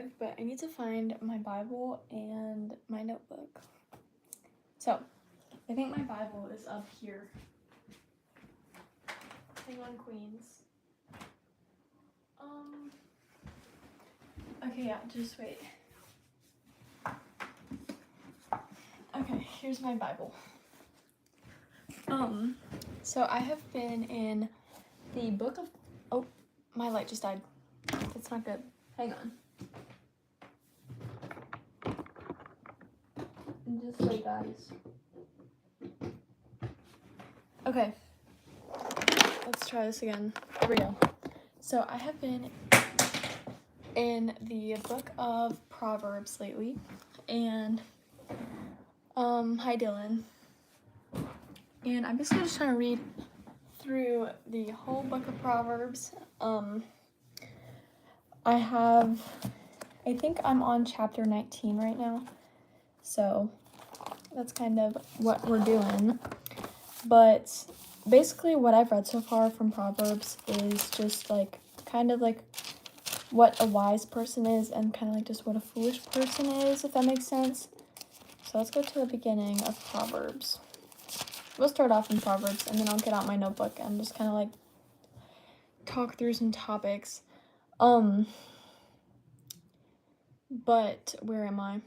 live, but I need to find my Bible and my notebook. So, I think my Bible is up here. Hang on, Queens. Okay, yeah, just wait. Okay, here's my Bible. So I have been in the book of, oh, my light just died. That's not good. Hang on. Just wait, guys. Okay. Let's try this again. Here we go. So I have been in the book of Proverbs lately, and hi Dylan. And I'm basically just trying to read through the whole book of Proverbs. I think I'm on chapter 19 right now, so that's kind of what we're doing. But basically what I've read so far from Proverbs is just like kind of like what a wise person is and kind of like just what a foolish person is, if that makes sense. So let's go to the beginning of Proverbs. We'll start off in Proverbs and then I'll get out my notebook and just kind of like talk through some topics. But where am I?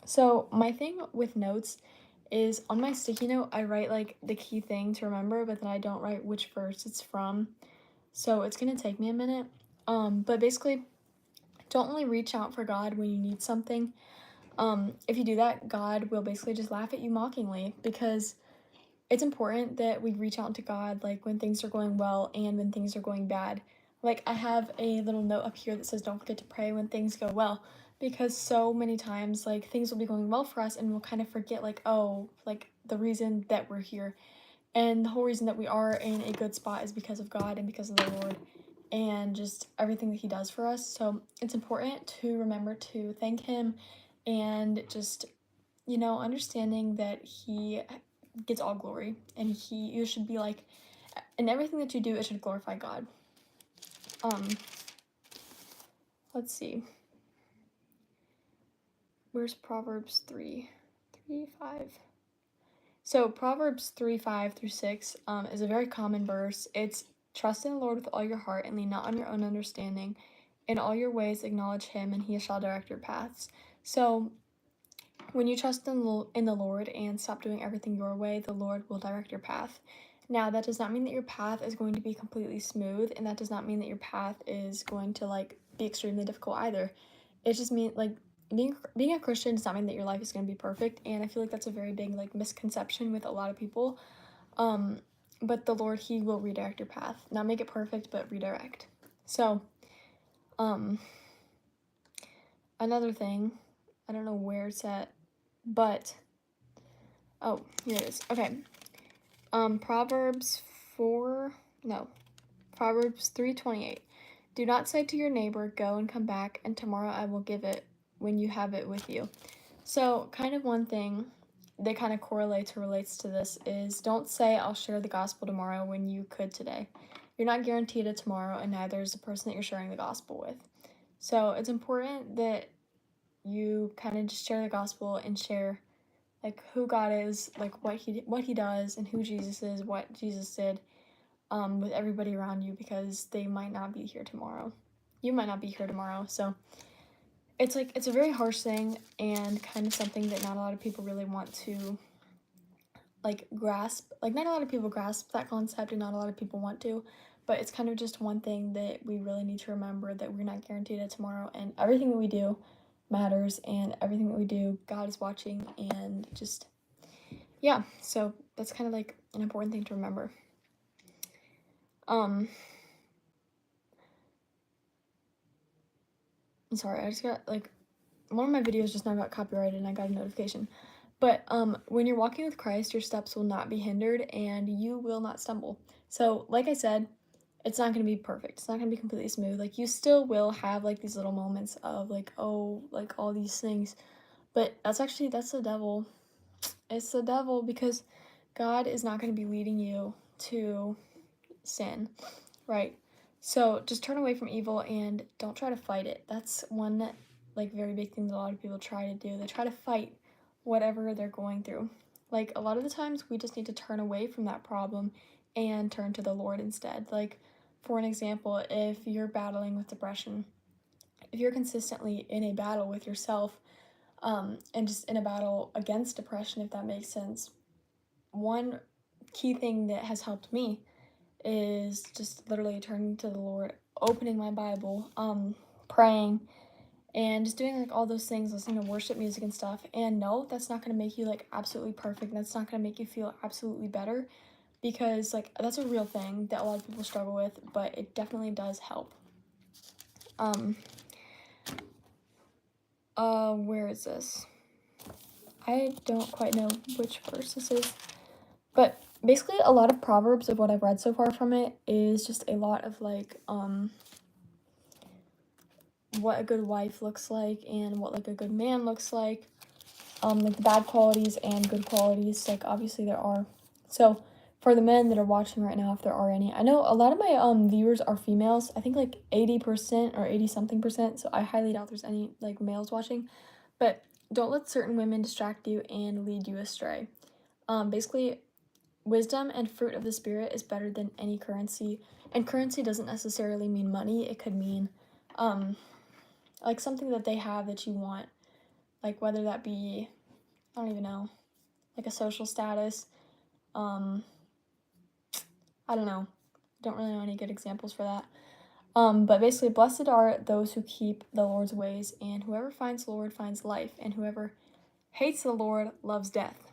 So my thing with notes is on my sticky note, I write like the key thing to remember, but then I don't write which verse it's from. So it's gonna take me a minute. But basically, don't only reach out for God when you need something. If you do that, God will basically just laugh at you mockingly, because it's important that we reach out to God like when things are going well and when things are going bad. Like I have a little note up here that says don't forget to pray when things go well, because so many times like things will be going well for us and we'll kind of forget like, oh, like the reason that we're here. And the whole reason that we are in a good spot is because of God and because of the Lord and just everything that he does for us. So it's important to remember to thank him and just, understanding that he gets all glory, and you should be like, in everything that you do, it should glorify God. Let's see. Where's Proverbs 3:5? So Proverbs 3:5-6 is a very common verse. It's trust in the Lord with all your heart and lean not on your own understanding. In all your ways acknowledge him and he shall direct your paths. So when you trust in the Lord and stop doing everything your way, the Lord will direct your path. Now, that does not mean that your path is going to be completely smooth, and that does not mean that your path is going to like be extremely difficult either. It just means like being a Christian does not mean that your life is going to be perfect, and I feel like that's a very big like misconception with a lot of people. But the Lord, he will redirect your path. Not make it perfect, but redirect. So, another thing, I don't know where it's at, but oh, here it is. Okay. Proverbs 3:28. Do not say to your neighbor, go and come back, and tomorrow I will give it when you have it with you. So kind of one thing that kind of correlates or relates to this is don't say I'll share the gospel tomorrow when you could today. You're not guaranteed a tomorrow, and neither is the person that you're sharing the gospel with. So it's important that you kind of just share the gospel and share like who God is, like what he does, and who Jesus is, what Jesus did, with everybody around you, because they might not be here tomorrow. You might not be here tomorrow. So it's like it's a very harsh thing and kind of something that not a lot of people really want to like grasp. Like not a lot of people grasp that concept, and not a lot of people want to. But it's kind of just one thing that we really need to remember, that we're not guaranteed a tomorrow, and everything that we do matters, and everything that we do, God is watching, and just, yeah, so that's kind of like an important thing to remember. I'm sorry, I just got like one of my videos just now got copyrighted and I got a notification. But when you're walking with Christ, your steps will not be hindered and you will not stumble. So like I said, it's not going to be perfect. It's not going to be completely smooth. Like you still will have like these little moments of like, oh, like all these things. But that's the devil. It's the devil, because God is not going to be leading you to sin, right? So just turn away from evil and don't try to fight it. That's one like very big thing that a lot of people try to do. They try to fight whatever they're going through. Like a lot of the times we just need to turn away from that problem and turn to the Lord instead. Like for an example, if you're battling with depression, if you're consistently in a battle with yourself, and just in a battle against depression, if that makes sense, one key thing that has helped me is just literally turning to the Lord, opening my Bible, praying, and just doing like all those things, listening to worship music and stuff. And no, that's not gonna make you like absolutely perfect. That's not gonna make you feel absolutely better, because like that's a real thing that a lot of people struggle with, but it definitely does help. Where is this? I don't quite know which verse this is, but basically a lot of Proverbs of what I've read so far from it is just a lot of like what a good wife looks like and what like a good man looks like, like the bad qualities and good qualities, like obviously there are. So for the men that are watching right now, if there are any, I know a lot of my viewers are females. I think like 80% or 80 something percent, so I highly doubt there's any like males watching. But don't let certain women distract you and lead you astray. Basically, wisdom and fruit of the spirit is better than any currency, and currency doesn't necessarily mean money. It could mean like something that they have that you want, like whether that be, I don't even know, like a social status. I don't know. Don't really know any good examples for that. But basically, blessed are those who keep the Lord's ways, and whoever finds the Lord finds life, and whoever hates the Lord loves death.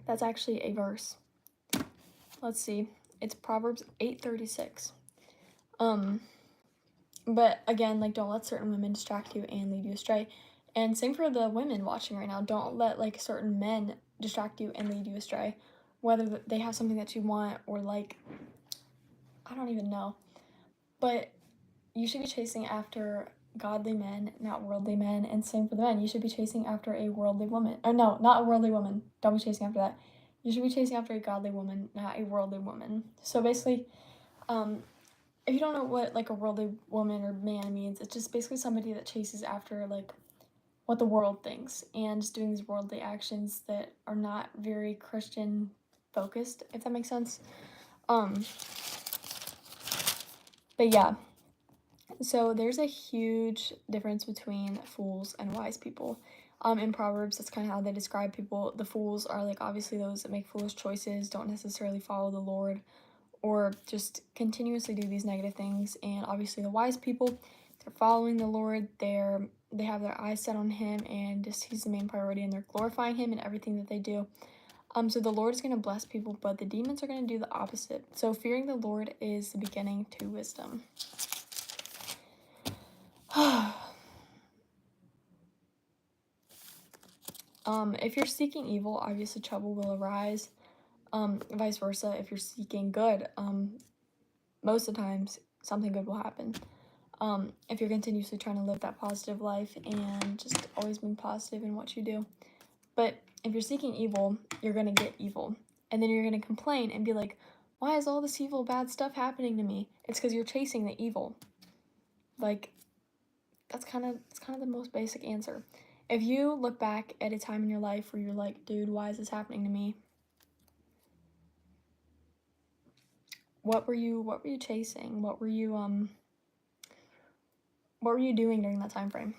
That's actually a verse. Let's see. It's Proverbs 8:36. But again, like don't let certain women distract you and lead you astray. And same for the women watching right now. Don't let like certain men distract you and lead you astray. Whether they have something that you want or like, I don't even know. But you should be chasing after godly men, not worldly men. And same for the men. You should be chasing after a worldly woman. Or no, not a worldly woman. Don't be chasing after that. You should be chasing after a godly woman, not a worldly woman. So basically, if you don't know what like a worldly woman or man means, it's just basically somebody that chases after like what the world thinks and just doing these worldly actions that are not very Christian focused, if that makes sense. But yeah, so there's a huge difference between fools and wise people. In Proverbs, that's kind of how they describe people. The fools are like obviously those that make foolish choices, don't necessarily follow the Lord, or just continuously do these negative things. And obviously the wise people, they're following the Lord, they have their eyes set on him, and just he's the main priority, and they're glorifying him in everything that they do. So the Lord is going to bless people, but the demons are going to do the opposite. So fearing the Lord is the beginning to wisdom. If you're seeking evil, obviously trouble will arise. Vice versa, if you're seeking good, most of the times something good will happen. If you're continuously trying to live that positive life and just always being positive in what you do. But if you're seeking evil, you're going to get evil. And then you're going to complain and be like, why is all this evil, bad stuff happening to me? It's because you're chasing the evil. Like, it's kind of the most basic answer. If you look back at a time in your life where you're like, dude, why is this happening to me? What were you chasing? What were you doing during that time frame?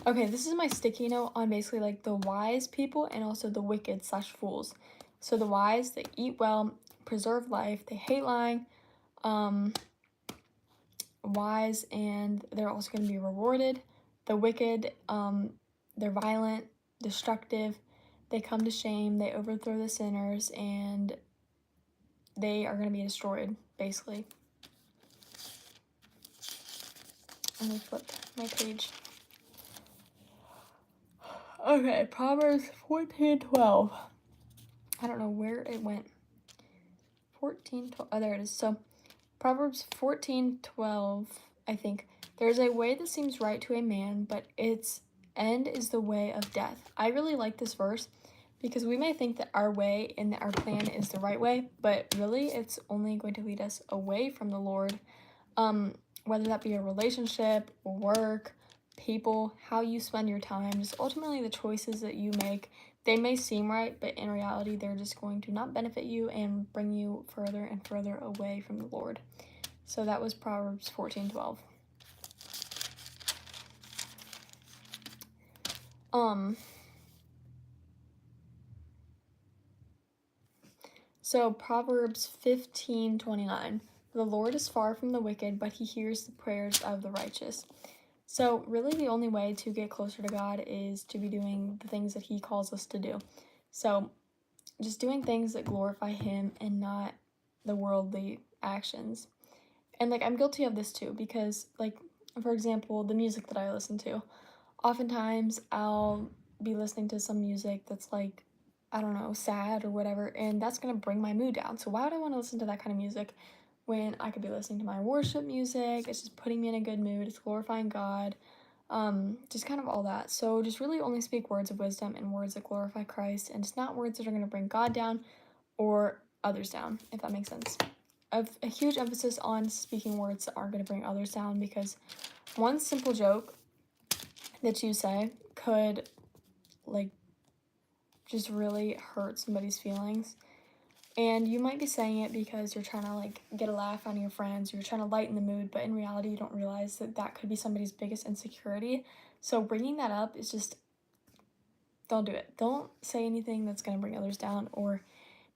Okay, this is my sticky note on basically like the wise people and also the wicked / fools. So the wise, they eat well, preserve life, they hate lying, wise, and they're also going to be rewarded. The wicked, they're violent, destructive, they come to shame, they overthrow the sinners, and they are going to be destroyed, basically. Let me flip my page. Okay, Proverbs 14:12. I don't know where it went. 14:12. Oh, there it is. So, Proverbs 14:12, I think. There's a way that seems right to a man, but its end is the way of death. I really like this verse because we may think that our way and that our plan is the right way, but really it's only going to lead us away from the Lord. Whether that be a relationship, work, people, how you spend your time, just ultimately the choices that you make, they may seem right, but in reality, they're just going to not benefit you and bring you further and further away from the Lord. So that was Proverbs 14:12. So Proverbs 15:29. The Lord is far from the wicked, but he hears the prayers of the righteous. So really the only way to get closer to God is to be doing the things that he calls us to do. So just doing things that glorify him and not the worldly actions. And like I'm guilty of this too, because like for example, the music that I listen to, oftentimes I'll be listening to some music that's like, I don't know, sad or whatever, and that's gonna bring my mood down. So why would I want to listen to that kind of music when I could be listening to my worship music? It's just putting me in a good mood, it's glorifying God, just kind of all that. So just really only speak words of wisdom and words that glorify Christ, and it's not words that are gonna bring God down or others down, if that makes sense. A huge emphasis on speaking words that aren't gonna bring others down, because one simple joke that you say could like just really hurt somebody's feelings, and you might be saying it because you're trying to like get a laugh out of your friends, you're trying to lighten the mood, but in reality you don't realize that that could be somebody's biggest insecurity. So bringing that up is just, don't do it. Don't say anything that's going to bring others down or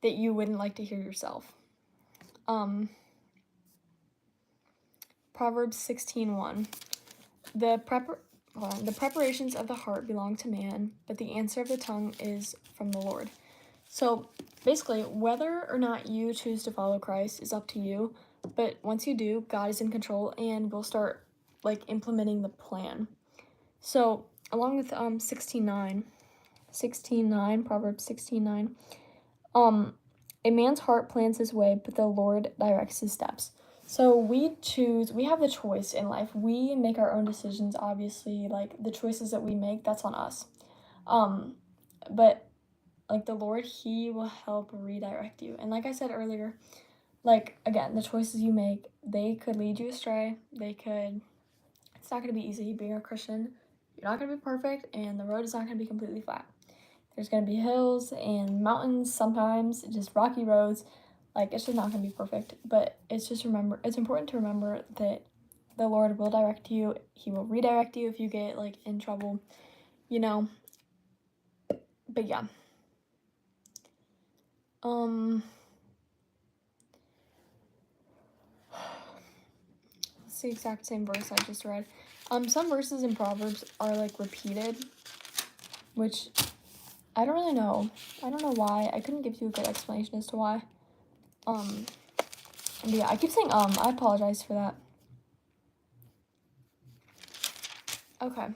that you wouldn't like to hear yourself. Proverbs 16:1. The preparations of the heart belong to man, but the answer of the tongue is from the Lord. So basically, whether or not you choose to follow Christ is up to you. But once you do, God is in control and will start like implementing the plan. So along with 16:9, Proverbs 16:9, a man's heart plans his way, but the Lord directs his steps. So we have the choice in life. We make our own decisions, obviously, like the choices that we make, that's on us. But like the Lord, he will help redirect you. And like I said earlier, like again, the choices you make, they could lead you astray. It's not going to be easy being a Christian. You're not going to be perfect, and the road is not going to be completely flat. There's going to be hills and mountains, sometimes just rocky roads. Like it's just not going to be perfect, but it's important to remember that the Lord will direct you. He will redirect you if you get like in trouble, you know. But yeah. It's the exact same verse I just read. Some verses in Proverbs are like repeated, which I don't really know. I don't know why. I couldn't give you a good explanation as to why. But yeah, I keep saying I apologize for that. Okay.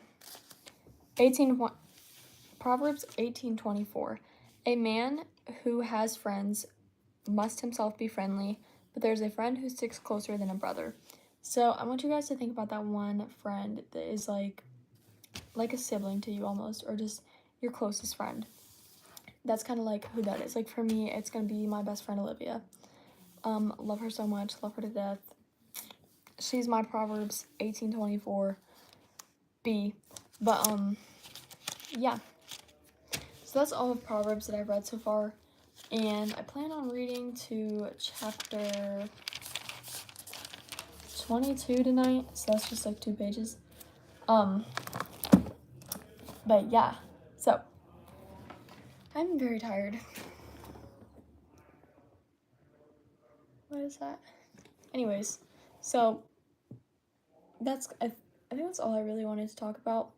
Proverbs 18:24. A man who has friends must himself be friendly, but there's a friend who sticks closer than a brother. So I want you guys to think about that one friend that is like a sibling to you almost, or just your closest friend. That's kind of like who that is. Like for me, it's gonna be my best friend Olivia. Love her so much, love her to death. She's my Proverbs 18:24 B. But yeah. So that's all of Proverbs that I've read so far, and I plan on reading to chapter 22 tonight. So that's just like 2 pages. But yeah. So I'm very tired. What is that? Anyways, so I think that's all I really wanted to talk about.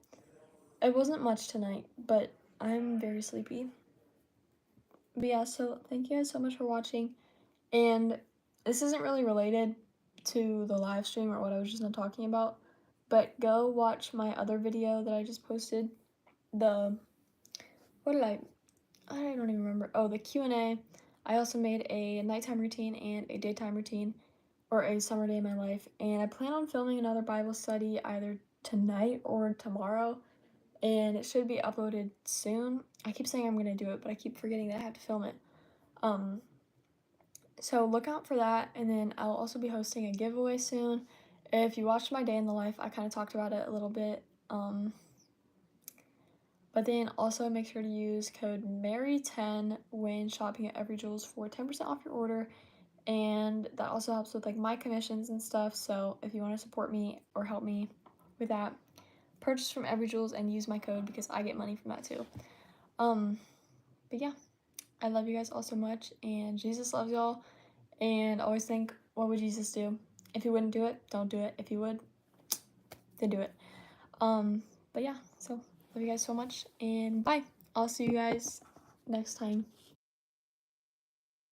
It wasn't much tonight, but I'm very sleepy. But yeah, so thank you guys so much for watching. And this isn't really related to the live stream or what I was just not talking about, but go watch my other video that I just posted. I don't even remember. Oh, the Q&A. I also made a nighttime routine and a daytime routine, or a summer day in my life, and I plan on filming another Bible study either tonight or tomorrow, and it should be uploaded soon. I keep saying I'm gonna do it, but I keep forgetting that I have to film it. So look out for that, and then I'll also be hosting a giveaway soon. If you watched my day in the life, I kind of talked about it a little bit. But then also make sure to use code MARY10 when shopping at Every Jewels for 10% off your order. And that also helps with like my commissions and stuff. So if you want to support me or help me with that, purchase from Every Jewels and use my code because I get money from that too. But yeah, I love you guys all so much, and Jesus loves y'all. And always think, what would Jesus do? If he wouldn't do it, don't do it. If he would, then do it. But yeah, so love you guys so much, and bye. I'll see you guys next time.